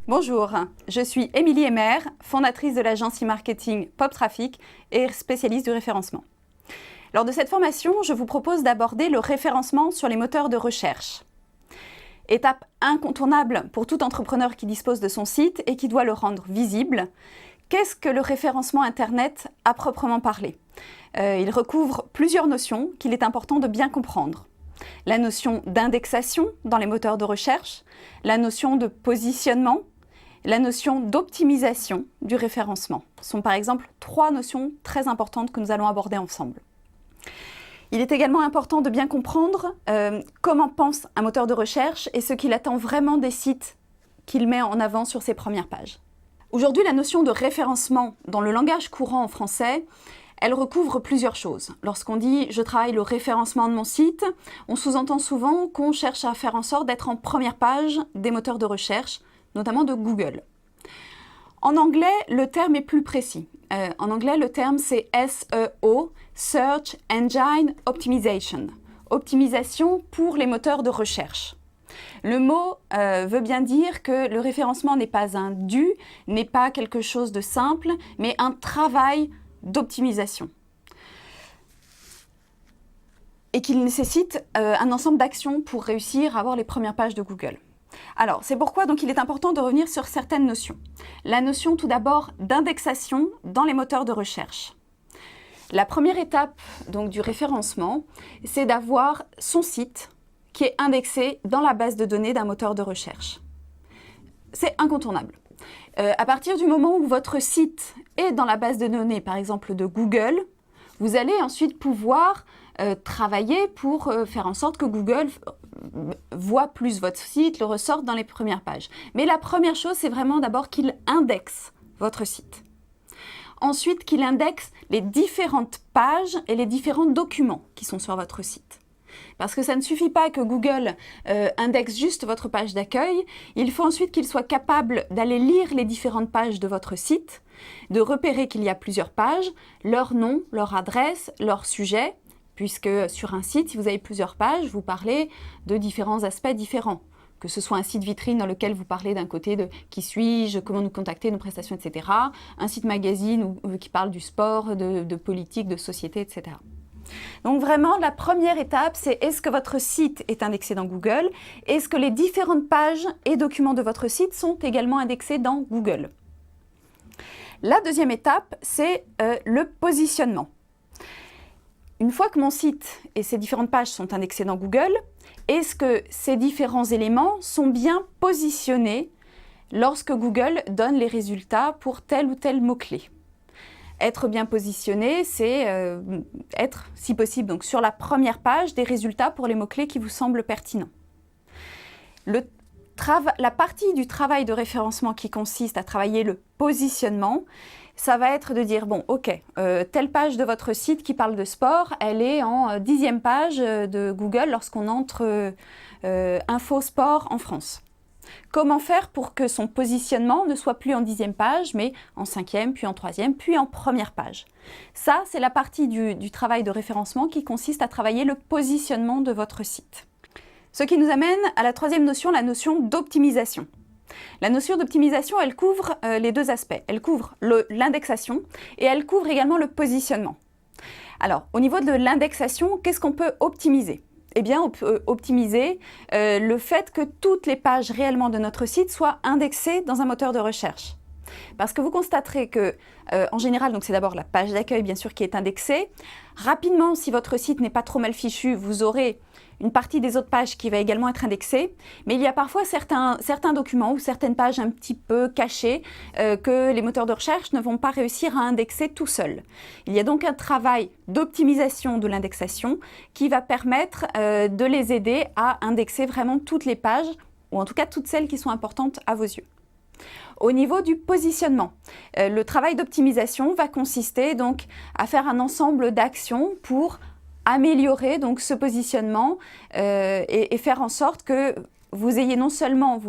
Bonjour, je suis Émilie Emer, fondatrice de l'agence e-marketing PopTraffic et spécialiste du référencement. Lors de cette formation, je vous propose d'aborder le référencement sur les moteurs de recherche. Étape incontournable pour tout entrepreneur qui dispose de son site et qui doit le rendre visible. Qu'est-ce que le référencement Internet à proprement parler ? Il recouvre plusieurs notions qu'il est important de bien comprendre. La notion d'indexation dans les moteurs de recherche, la notion de positionnement, la notion d'optimisation du référencement. Ce sont par exemple trois notions très importantes que nous allons aborder ensemble. Il est également important de bien comprendre comment pense un moteur de recherche et ce qu'il attend vraiment des sites qu'il met en avant sur ses premières pages. Aujourd'hui, la notion de référencement dans le langage courant en français, elle recouvre plusieurs choses. Lorsqu'on dit « je travaille le référencement de mon site », on sous-entend souvent qu'on cherche à faire en sorte d'être en première page des moteurs de recherche, notamment de Google. En anglais, le terme est plus précis. En anglais, le terme c'est SEO, Search Engine Optimization, optimisation pour les moteurs de recherche. Le mot veut bien dire que le référencement n'est pas un dû, n'est pas quelque chose de simple, mais un travail d'optimisation. Et qu'il nécessite un ensemble d'actions pour réussir à avoir les premières pages de Google. Alors, c'est pourquoi donc il est important de revenir sur certaines notions. La notion tout d'abord d'indexation dans les moteurs de recherche. La première étape donc, du référencement, c'est d'avoir son site qui est indexé dans la base de données d'un moteur de recherche. C'est incontournable. À partir du moment où votre site est dans la base de données, par exemple de Google, vous allez ensuite pouvoir travailler pour faire en sorte que Google voit plus votre site, le ressorte dans les premières pages. Mais la première chose, c'est vraiment d'abord qu'il indexe votre site. Ensuite, qu'il indexe les différentes pages et les différents documents qui sont sur votre site. Parce que ça ne suffit pas que Google indexe juste votre page d'accueil, il faut ensuite qu'il soit capable d'aller lire les différentes pages de votre site, de repérer qu'il y a plusieurs pages, leur nom, leur adresse, leur sujet, puisque sur un site, si vous avez plusieurs pages, vous parlez de différents aspects différents. Que ce soit un site vitrine dans lequel vous parlez d'un côté de qui suis-je, comment nous contacter, nos prestations, etc. Un site magazine qui parle du sport, de politique, de société, etc. Donc vraiment, la première étape, c'est est-ce que votre site est indexé dans Google? Est-ce que les différentes pages et documents de votre site sont également indexés dans Google? La deuxième étape, c'est le positionnement. Une fois que mon site et ses différentes pages sont indexés dans Google, est-ce que ces différents éléments sont bien positionnés lorsque Google donne les résultats pour tel ou tel mot-clé? Être bien positionné, c'est être, si possible, donc sur la première page des résultats pour les mots-clés qui vous semblent pertinents. La partie du travail de référencement qui consiste à travailler le positionnement, ça va être de dire, bon, ok, telle page de votre site qui parle de sport, elle est en 10e page de Google lorsqu'on entre Info Sport en France. Comment faire pour que son positionnement ne soit plus en 10e page, mais en 5e, puis en 3e, puis en première page? Ça, c'est la partie du travail de référencement qui consiste à travailler le positionnement de votre site. Ce qui nous amène à la troisième notion, la notion d'optimisation. La notion d'optimisation, elle couvre les deux aspects. Elle couvre l'indexation et elle couvre également le positionnement. Alors, au niveau de l'indexation, qu'est-ce qu'on peut optimiser ? Eh bien, on peut optimiser le fait que toutes les pages réellement de notre site soient indexées dans un moteur de recherche. Parce que vous constaterez que, en général, donc c'est d'abord la page d'accueil, bien sûr, qui est indexée. Rapidement, si votre site n'est pas trop mal fichu, vous aurez une partie des autres pages qui va également être indexée. Mais il y a parfois certains documents ou certaines pages un petit peu cachées que les moteurs de recherche ne vont pas réussir à indexer tout seuls. Il y a donc un travail d'optimisation de l'indexation qui va permettre de les aider à indexer vraiment toutes les pages, ou en tout cas toutes celles qui sont importantes à vos yeux. Au niveau du positionnement, le travail d'optimisation va consister donc à faire un ensemble d'actions pour améliorer donc ce positionnement et faire en sorte que vous ayez non seulement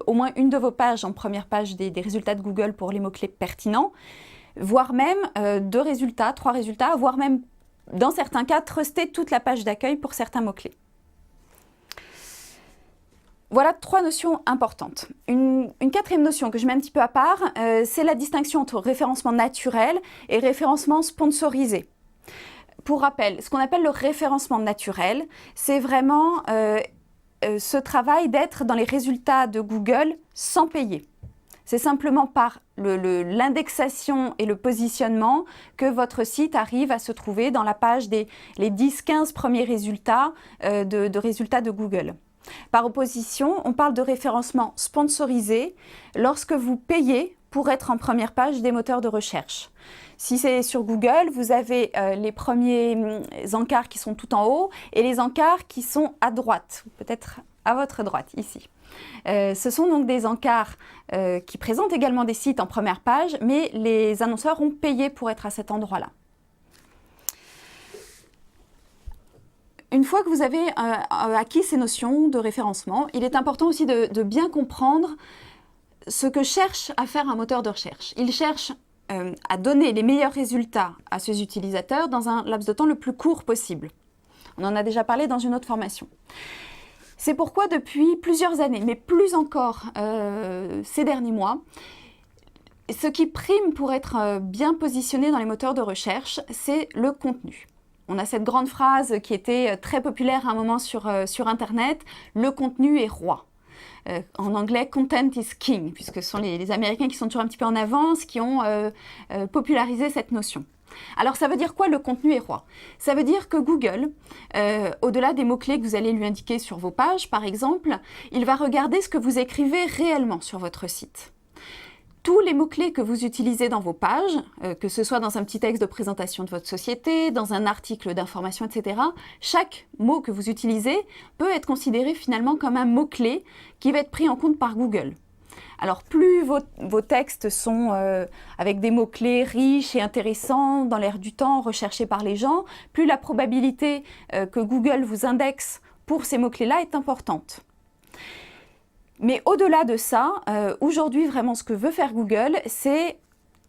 au moins une de vos pages en première page des résultats de Google pour les mots-clés pertinents, voire même 2 résultats, 3 résultats, voire même dans certains cas truster toute la page d'accueil pour certains mots-clés. Voilà 3 notions importantes. Une quatrième notion que je mets un petit peu à part, c'est la distinction entre référencement naturel et référencement sponsorisé. Pour rappel, ce qu'on appelle le référencement naturel, c'est vraiment ce travail d'être dans les résultats de Google sans payer. C'est simplement par l'indexation et le positionnement que votre site arrive à se trouver dans la page des les 10-15 premiers résultats de résultats de Google. Par opposition, on parle de référencement sponsorisé lorsque vous payez pour être en première page des moteurs de recherche. Si c'est sur Google, vous avez les premiers encarts qui sont tout en haut et les encarts qui sont à droite, peut-être à votre droite, ici. Ce sont donc des encarts qui présentent également des sites en première page, mais les annonceurs ont payé pour être à cet endroit-là. Une fois que vous avez acquis ces notions de référencement, il est important aussi de bien comprendre ce que cherche à faire un moteur de recherche. Il cherche à donner les meilleurs résultats à ses utilisateurs dans un laps de temps le plus court possible. On en a déjà parlé dans une autre formation. C'est pourquoi depuis plusieurs années, mais plus encore ces derniers mois, ce qui prime pour être bien positionné dans les moteurs de recherche, c'est le contenu. On a cette grande phrase qui était très populaire à un moment sur Internet, « le contenu est roi ». En anglais, « content is king », puisque ce sont les Américains qui sont toujours un petit peu en avance, qui ont popularisé cette notion. Alors ça veut dire quoi le contenu est roi? Ça veut dire que Google, au-delà des mots-clés que vous allez lui indiquer sur vos pages par exemple, il va regarder ce que vous écrivez réellement sur votre site. Tous les mots-clés que vous utilisez dans vos pages, que ce soit dans un petit texte de présentation de votre société, dans un article d'information, etc., chaque mot que vous utilisez peut être considéré finalement comme un mot-clé qui va être pris en compte par Google. Alors plus vos textes sont avec des mots-clés riches et intéressants, dans l'air du temps, recherchés par les gens, plus la probabilité que Google vous indexe pour ces mots-clés-là est importante. Mais au-delà de ça, aujourd'hui vraiment ce que veut faire Google, c'est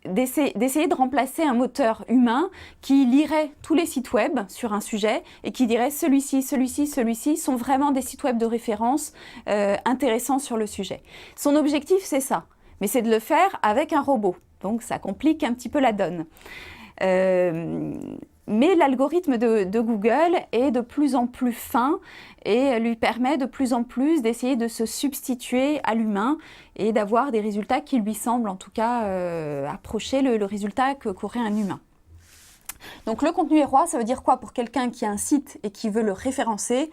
d'essayer de remplacer un moteur humain qui lirait tous les sites web sur un sujet et qui dirait celui-ci, celui-ci, celui-ci sont vraiment des sites web de référence intéressants sur le sujet. Son objectif, c'est ça, mais c'est de le faire avec un robot. Donc ça complique un petit peu la donne. Mais l'algorithme de Google est de plus en plus fin et lui permet de plus en plus d'essayer de se substituer à l'humain et d'avoir des résultats qui lui semblent en tout cas approcher le résultat qu'aurait un humain. Donc le contenu est roi, ça veut dire quoi pour quelqu'un qui a un site et qui veut le référencer?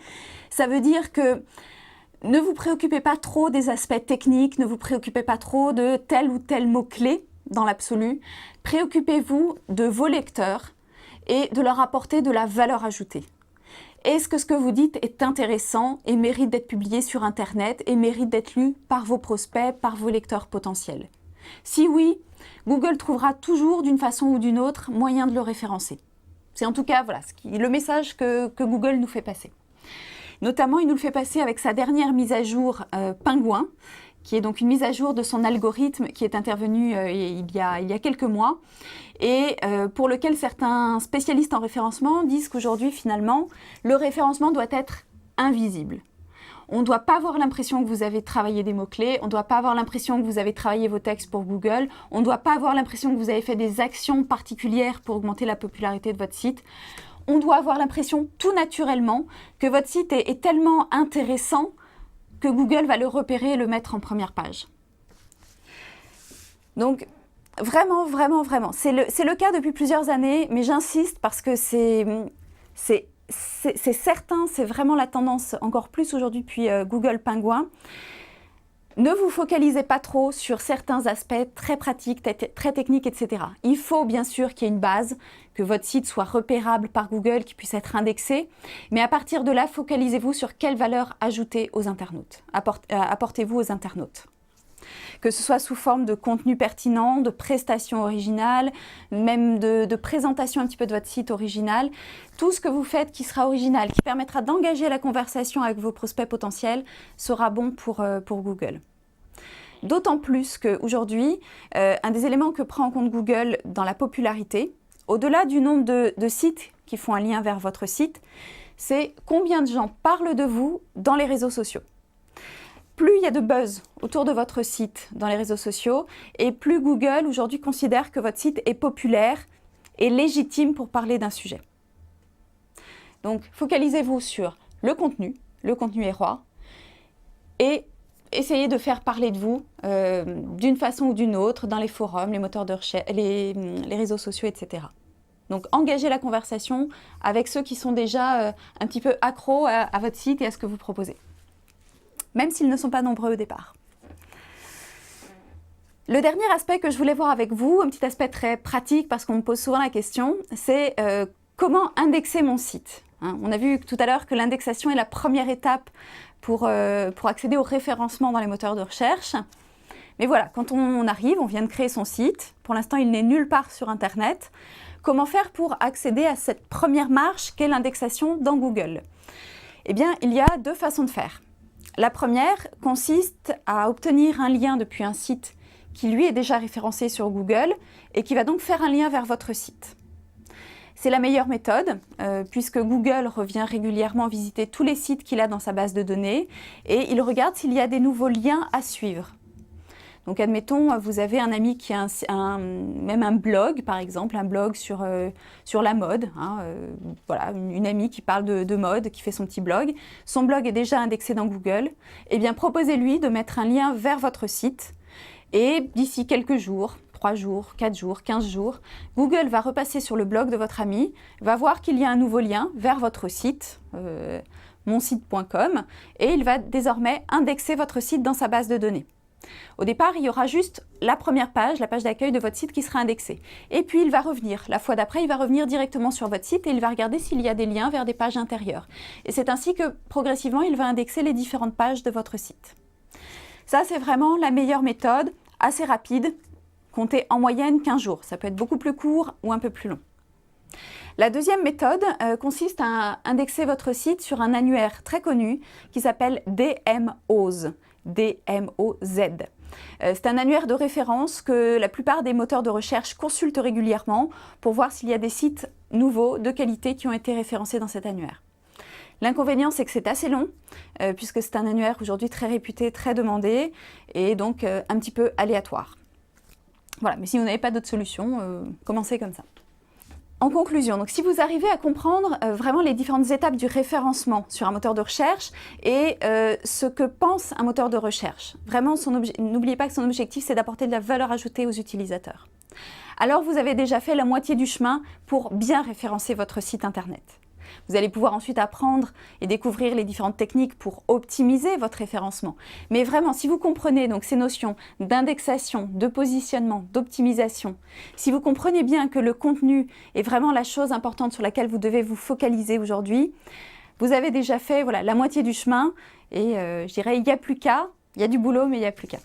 Ça veut dire que ne vous préoccupez pas trop des aspects techniques, ne vous préoccupez pas trop de tel ou tel mot-clé dans l'absolu. Préoccupez-vous de vos lecteurs et de leur apporter de la valeur ajoutée. Est-ce que ce que vous dites est intéressant et mérite d'être publié sur Internet et mérite d'être lu par vos prospects, par vos lecteurs potentiels? Si oui, Google trouvera toujours d'une façon ou d'une autre moyen de le référencer. C'est en tout cas voilà, le message que Google nous fait passer. Notamment, il nous le fait passer avec sa dernière mise à jour Penguin, qui est donc une mise à jour de son algorithme qui est intervenue il y a quelques mois et pour lequel certains spécialistes en référencement disent qu'aujourd'hui, finalement, le référencement doit être invisible. On ne doit pas avoir l'impression que vous avez travaillé des mots-clés, on ne doit pas avoir l'impression que vous avez travaillé vos textes pour Google, on ne doit pas avoir l'impression que vous avez fait des actions particulières pour augmenter la popularité de votre site. On doit avoir l'impression tout naturellement que votre site est tellement intéressant que Google va le repérer et le mettre en première page. Donc, vraiment, vraiment, vraiment. C'est le cas depuis plusieurs années, mais j'insiste parce que c'est certain, c'est vraiment la tendance encore plus aujourd'hui depuis Google Penguin. Ne vous focalisez pas trop sur certains aspects très pratiques, très techniques, etc. Il faut bien sûr qu'il y ait une base, que votre site soit repérable par Google, qu'il puisse être indexé. Mais à partir de là, focalisez-vous sur quelle valeur ajoutée aux internautes, apportez-vous aux internautes. Que ce soit sous forme de contenu pertinent, de prestations originales, même de présentation un petit peu de votre site original. Tout ce que vous faites qui sera original, qui permettra d'engager la conversation avec vos prospects potentiels, sera bon pour Google. D'autant plus qu'aujourd'hui, un des éléments que prend en compte Google dans la popularité, au-delà du nombre de sites qui font un lien vers votre site, c'est combien de gens parlent de vous dans les réseaux sociaux. plus il y a de buzz autour de votre site dans les réseaux sociaux, et plus Google aujourd'hui considère que votre site est populaire et légitime pour parler d'un sujet. Donc, focalisez-vous sur le contenu est roi, et essayez de faire parler de vous d'une façon ou d'une autre dans les forums, les moteurs de recherche, les réseaux sociaux, etc. Donc, engagez la conversation avec ceux qui sont déjà un petit peu accros à votre site et à ce que vous proposez, même s'ils ne sont pas nombreux au départ. Le dernier aspect que je voulais voir avec vous, un petit aspect très pratique parce qu'on me pose souvent la question, c'est comment indexer mon site. On a vu tout à l'heure que l'indexation est la première étape pour accéder au référencement dans les moteurs de recherche. Mais voilà, quand on arrive, on vient de créer son site, pour l'instant il n'est nulle part sur Internet. Comment faire pour accéder à cette première marche qu'est l'indexation dans Google? Eh bien, il y a deux façons de faire. La première consiste à obtenir un lien depuis un site qui lui est déjà référencé sur Google et qui va donc faire un lien vers votre site. C'est la meilleure méthode puisque Google revient régulièrement visiter tous les sites qu'il a dans sa base de données et il regarde s'il y a des nouveaux liens à suivre. Donc admettons, vous avez un ami qui a même un blog, par exemple, un blog sur la mode. Voilà, une amie qui parle de mode, qui fait son petit blog. Son blog est déjà indexé dans Google. Eh bien, proposez-lui de mettre un lien vers votre site. Et d'ici quelques jours, 3 jours, 4 jours, 15 jours, Google va repasser sur le blog de votre ami, va voir qu'il y a un nouveau lien vers votre site, monsite.com, et il va désormais indexer votre site dans sa base de données. Au départ, il y aura juste la première page, la page d'accueil de votre site qui sera indexée. Et puis, il va revenir. La fois d'après, il va revenir directement sur votre site et il va regarder s'il y a des liens vers des pages intérieures. Et c'est ainsi que, progressivement, il va indexer les différentes pages de votre site. Ça, c'est vraiment la meilleure méthode, assez rapide. Comptez en moyenne 15 jours. Ça peut être beaucoup plus court ou un peu plus long. La deuxième méthode consiste à indexer votre site sur un annuaire très connu qui s'appelle DMOZ. DMOZ. C'est un annuaire de référence que la plupart des moteurs de recherche consultent régulièrement pour voir s'il y a des sites nouveaux de qualité qui ont été référencés dans cet annuaire. L'inconvénient, c'est que c'est assez long, puisque c'est un annuaire aujourd'hui très réputé, très demandé, et donc un petit peu aléatoire. Voilà, mais si vous n'avez pas d'autre solution, commencez comme ça. En conclusion, donc si vous arrivez à comprendre vraiment les différentes étapes du référencement sur un moteur de recherche et ce que pense un moteur de recherche, vraiment n'oubliez pas que son objectif c'est d'apporter de la valeur ajoutée aux utilisateurs. Alors vous avez déjà fait la moitié du chemin pour bien référencer votre site internet. Vous allez pouvoir ensuite apprendre et découvrir les différentes techniques pour optimiser votre référencement. Mais vraiment, si vous comprenez donc ces notions d'indexation, de positionnement, d'optimisation, si vous comprenez bien que le contenu est vraiment la chose importante sur laquelle vous devez vous focaliser aujourd'hui, vous avez déjà fait la moitié du chemin et je dirais il n'y a plus qu'à, il y a du boulot mais il n'y a plus qu'à.